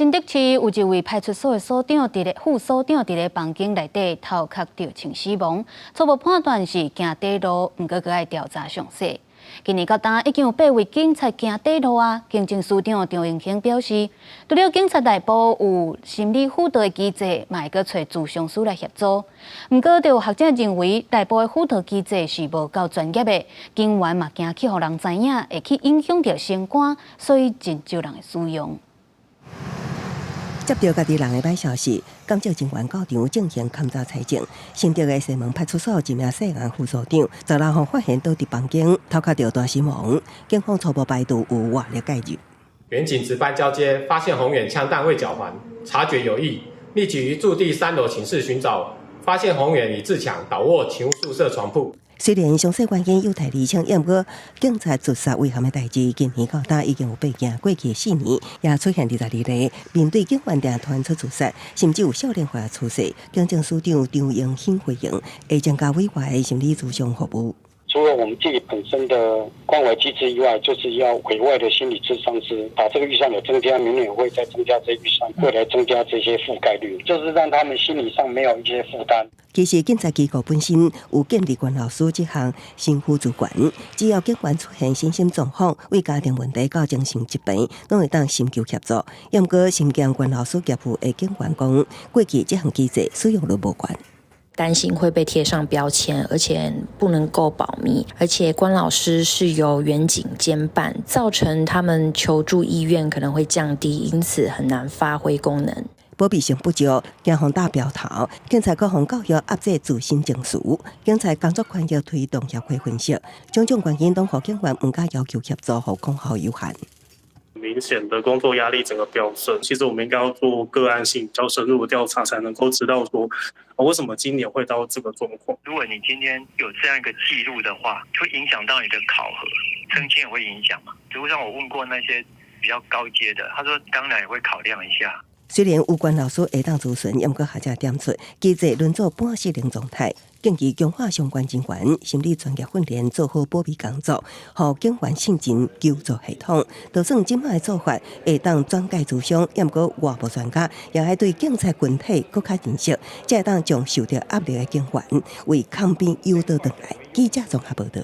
新德市有一位派出所的所长副所长伫咧房间内底头壳着枪死亡，初步判断是行底路，毋过爱调查详细。今年到今已经有8位警察行底路啊。警政署长张永兴表示，除了警察内部有心理辅导的机制，嘛会搁找咨询师来协助。毋过，有学者认为内部的辅导机制是无够专业的，警员嘛惊去互人知影，会去影响到升官，所以尽少人的使用。接到家己人的歹消息，甘蔗警员到场进行勘查采证。新竹的西门派出所一名涉案副所长，16号发现倒伫房间，头壳着大死亡。警方初步排除有外力介入。远警值班交接，发现洪远枪弹未缴还，察觉有异，立即于驻地3楼寝室寻找，发现洪远已自强倒卧勤务宿舍床铺。虽然详细原因有待厘清，不过警察自杀危险的代志，今年到今已经有8件，过去4年也出现22例。面对警员定传出自杀，甚至有少年化出事，警政署长张永兴回应，会增加委外的心理咨询服务。除了我们自己本身的关怀机制以外，就是要委外的心理咨商师，把这个预算有增加，明年会再增加这预算，未来增加这些覆盖率，就是让他们心理上没有一些负担。其实警察机构本身有建立关老师这项心辅主管，只要警员出现身心状况、为家庭问题到精神疾病，都会当寻求协助。不过，新疆关老师业务的警员讲，过去这项机制使用率无悬。担心会被贴上标签，而且不能够保密，而且关老师是由远警监办，造成他们求助意愿可能会降低，因此很难发挥功能。保密性不足，惊防打标头，警察各项教育压制自身情绪。警察工作权要推动协会分析，种种原因都让警员唔敢要求协助，和功效有限。明显的工作压力整个飙升，其实我们应该要做个案性、较深入的调查，才能够知道说，为什么今年会到这个状况。如果你今天有这样一个记录的话，就会影响到你的考核，升迁也会影响嘛。如果让我问过那些比较高阶的，他说当然也会考量一下。虽然有关老师会当咨询，不过学者点出，机制轮做半失灵状态，建议强化相关人员心理专业训练，做好保密工作，让警员信任求助系统。就算今摆的做法会当转介咨询，不过外部专家也要对警察群体更加认识，才会当将受到压力的警员为抗辩诱导回来。记者综合报道。